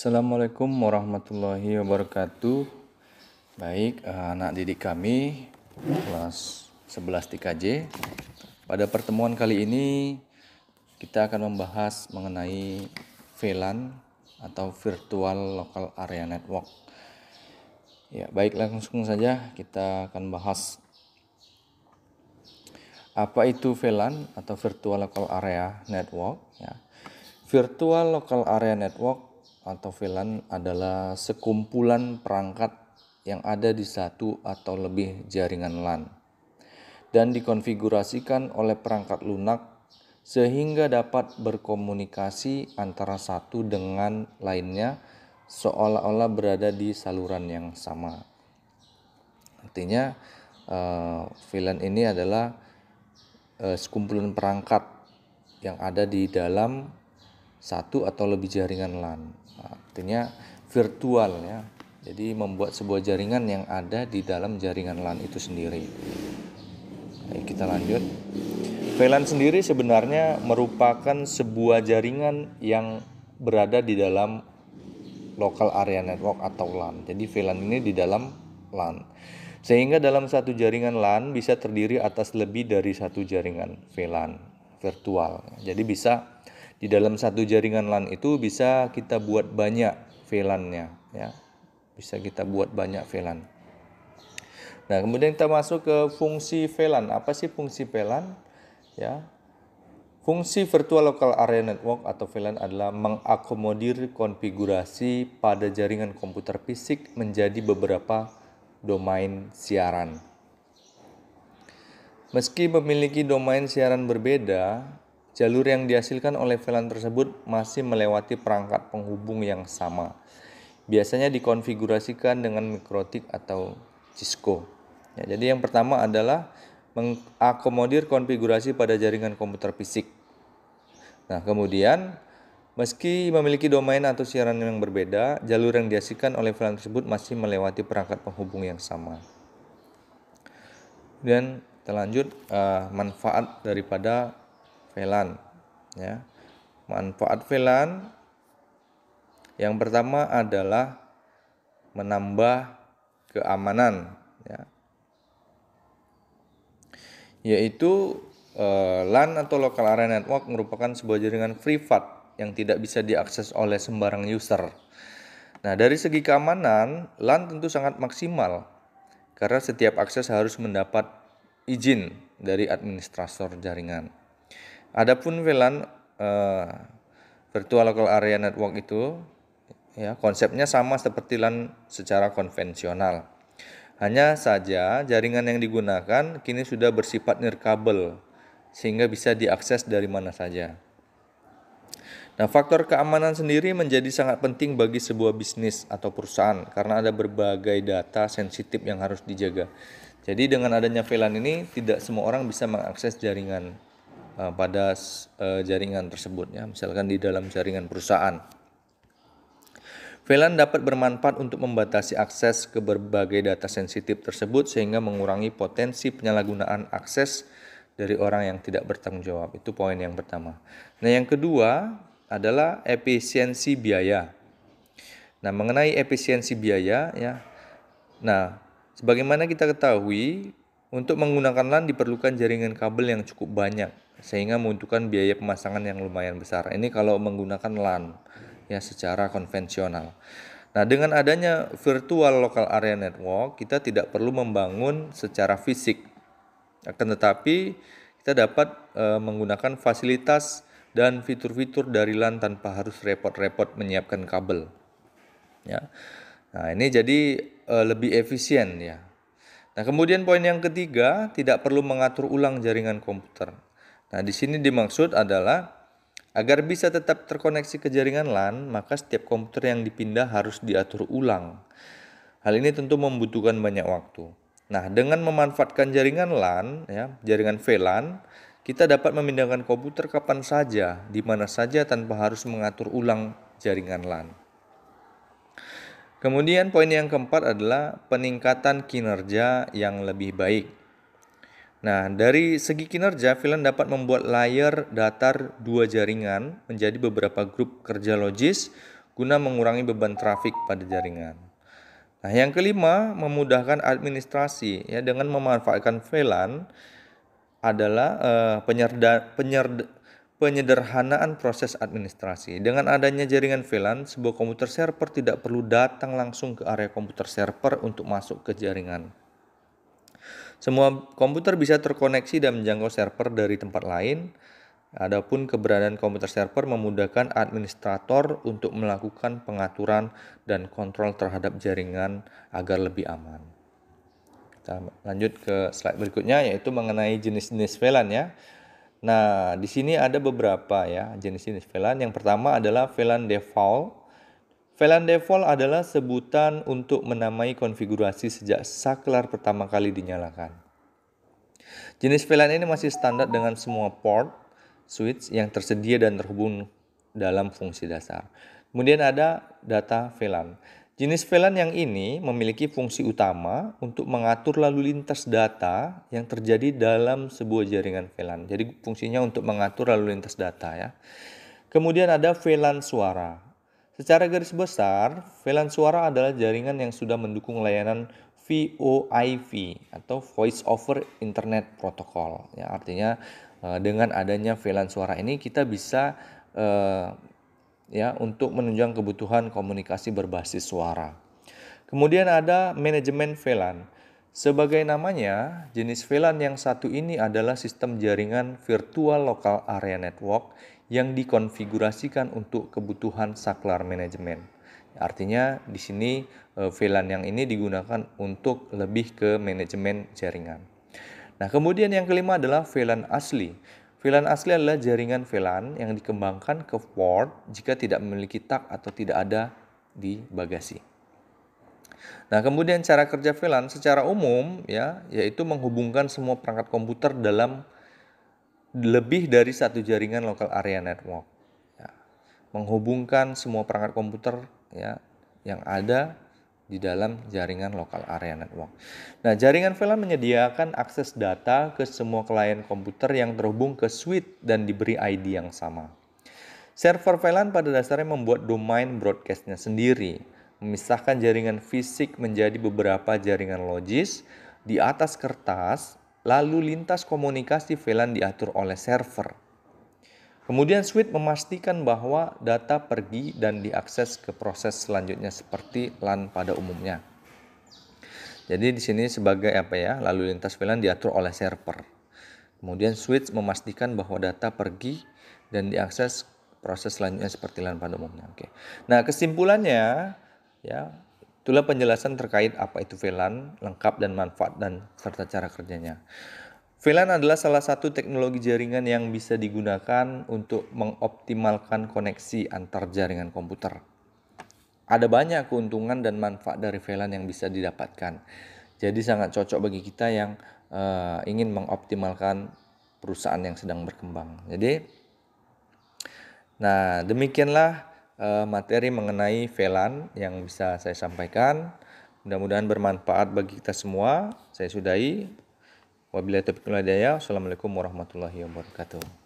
Assalamualaikum warahmatullahi wabarakatuh. Baik, anak didik kami kelas 11 TKJ. Pada pertemuan kali ini kita akan membahas mengenai VLAN atau Virtual Local Area Network. Ya, baik, langsung saja kita akan bahas apa itu VLAN atau Virtual Local Area Network. Ya. Virtual Local Area Network atau VLAN adalah sekumpulan perangkat yang ada di satu atau lebih jaringan LAN dan dikonfigurasikan oleh perangkat lunak sehingga dapat berkomunikasi antara satu dengan lainnya seolah-olah berada di saluran yang sama. Artinya VLAN ini adalah sekumpulan perangkat yang ada di dalam satu atau lebih jaringan LAN. Artinya virtual ya. Jadi membuat sebuah jaringan yang ada di dalam jaringan LAN itu sendiri. Baik, kita lanjut. VLAN sendiri sebenarnya merupakan sebuah jaringan yang berada di dalam local area network atau LAN. Jadi VLAN ini di dalam LAN. Sehingga dalam satu jaringan LAN bisa terdiri atas lebih dari satu jaringan VLAN virtual. Jadi bisa di dalam satu jaringan LAN itu bisa kita buat banyak VLAN-nya ya. Bisa kita buat banyak VLAN. Nah, kemudian kita masuk ke fungsi VLAN. Apa sih fungsi VLAN? Ya. Fungsi Virtual Local Area Network atau VLAN adalah mengakomodir konfigurasi pada jaringan komputer fisik menjadi beberapa domain siaran. Meski memiliki domain siaran berbeda, jalur yang dihasilkan oleh VLAN tersebut masih melewati perangkat penghubung yang sama. Biasanya dikonfigurasikan dengan mikrotik atau Cisco. Ya, jadi yang pertama adalah mengakomodir konfigurasi pada jaringan komputer fisik. Nah, kemudian meski memiliki domain atau siaran yang berbeda, jalur yang dihasilkan oleh VLAN tersebut masih melewati perangkat penghubung yang sama. Dan kita lanjut manfaat daripada VLAN ya. Manfaat VLAN yang pertama adalah menambah keamanan ya. Yaitu LAN atau local area network merupakan sebuah jaringan privat yang tidak bisa diakses oleh sembarang user. Nah, dari segi keamanan, LAN tentu sangat maksimal karena setiap akses harus mendapat izin dari administrator jaringan. Adapun VLAN Virtual Local Area Network itu ya, konsepnya sama seperti LAN secara konvensional. Hanya saja jaringan yang digunakan kini sudah bersifat nirkabel sehingga bisa diakses dari mana saja. Nah, faktor keamanan sendiri menjadi sangat penting bagi sebuah bisnis atau perusahaan karena ada berbagai data sensitif yang harus dijaga. Jadi dengan adanya VLAN ini tidak semua orang bisa mengakses jaringan pada jaringan tersebut ya, misalkan di dalam jaringan perusahaan. VLAN dapat bermanfaat untuk membatasi akses ke berbagai data sensitif tersebut sehingga mengurangi potensi penyalahgunaan akses dari orang yang tidak bertanggung jawab. Itu poin yang pertama. Nah, yang kedua adalah efisiensi biaya. Nah, mengenai efisiensi biaya ya. Nah, sebagaimana kita ketahui, untuk menggunakan LAN diperlukan jaringan kabel yang cukup banyak sehingga membutuhkan biaya pemasangan yang lumayan besar. Ini kalau menggunakan LAN ya secara konvensional. Nah, dengan adanya Virtual Local Area Network, kita tidak perlu membangun secara fisik. Akan tetapi kita dapat menggunakan fasilitas dan fitur-fitur dari LAN tanpa harus repot-repot menyiapkan kabel. Ya. Nah, ini jadi lebih efisien ya. Nah, kemudian poin yang ketiga, tidak perlu mengatur ulang jaringan komputer. Nah, di sini dimaksud adalah agar bisa tetap terkoneksi ke jaringan LAN, maka setiap komputer yang dipindah harus diatur ulang. Hal ini tentu membutuhkan banyak waktu. Nah, dengan memanfaatkan jaringan LAN, ya, jaringan VLAN, kita dapat memindahkan komputer kapan saja, di mana saja tanpa harus mengatur ulang jaringan LAN. Kemudian poin yang keempat adalah peningkatan kinerja yang lebih baik. Nah, dari segi kinerja, VLAN dapat membuat layer datar dua jaringan menjadi beberapa grup kerja logis guna mengurangi beban trafik pada jaringan. Nah, yang kelima, memudahkan administrasi ya dengan memanfaatkan VLAN adalah penyederhanaan proses administrasi. Dengan adanya jaringan VLAN, sebuah komputer server tidak perlu datang langsung ke area komputer server untuk masuk ke jaringan. Semua komputer bisa terkoneksi dan menjangkau server dari tempat lain. Adapun keberadaan komputer server memudahkan administrator untuk melakukan pengaturan dan kontrol terhadap jaringan agar lebih aman. Kita lanjut ke slide berikutnya, yaitu mengenai jenis-jenis VLAN ya. Nah, di sini ada beberapa ya jenis-jenis VLAN. Yang pertama adalah VLAN default. VLAN default adalah sebutan untuk menamai konfigurasi sejak saklar pertama kali dinyalakan. Jenis VLAN ini masih standar dengan semua port, switch yang tersedia dan terhubung dalam fungsi dasar. Kemudian ada data VLAN. Jenis VLAN yang ini memiliki fungsi utama untuk mengatur lalu lintas data yang terjadi dalam sebuah jaringan VLAN. Jadi fungsinya untuk mengatur lalu lintas data ya. Kemudian ada VLAN suara. Secara garis besar, VLAN suara adalah jaringan yang sudah mendukung layanan VoIP atau Voice over Internet Protocol. Ya, artinya dengan adanya VLAN suara ini kita bisa ya untuk menunjang kebutuhan komunikasi berbasis suara. Kemudian ada manajemen VLAN. Sebagai namanya, jenis VLAN yang satu ini adalah sistem jaringan virtual local area network yang dikonfigurasikan untuk kebutuhan saklar manajemen. Artinya di sini VLAN yang ini digunakan untuk lebih ke manajemen jaringan. Nah, kemudian yang kelima adalah VLAN asli. VLAN asli adalah jaringan VLAN yang dikembangkan ke port jika tidak memiliki tak atau tidak ada di bagasi. Nah, kemudian cara kerja VLAN secara umum ya, yaitu menghubungkan semua perangkat komputer dalam lebih dari satu jaringan local area network. Ya, menghubungkan semua perangkat komputer ya yang ada di dalam jaringan local area network. Nah, jaringan VLAN menyediakan akses data ke semua klien komputer yang terhubung ke switch dan diberi ID yang sama. Server VLAN pada dasarnya membuat domain broadcast-nya sendiri, memisahkan jaringan fisik menjadi beberapa jaringan logis di atas kertas, lalu lintas komunikasi VLAN diatur oleh server. Kemudian switch memastikan bahwa data pergi dan diakses ke proses selanjutnya seperti LAN pada umumnya. Jadi di sini sebagai lalu lintas VLAN diatur oleh server. Kemudian switch memastikan bahwa data pergi dan diakses proses selanjutnya seperti LAN pada umumnya. Oke. Nah, kesimpulannya ya, itulah penjelasan terkait apa itu VLAN, lengkap dan manfaat dan serta cara kerjanya. VLAN adalah salah satu teknologi jaringan yang bisa digunakan untuk mengoptimalkan koneksi antar jaringan komputer. Ada banyak keuntungan dan manfaat dari VLAN yang bisa didapatkan. Jadi sangat cocok bagi kita yang ingin mengoptimalkan perusahaan yang sedang berkembang. Jadi, nah demikianlah materi mengenai VLAN yang bisa saya sampaikan. Mudah-mudahan bermanfaat bagi kita semua. Saya sudahi. Wabillahi taufiq wal hidayah. Wassalamualaikum warahmatullahi wabarakatuh.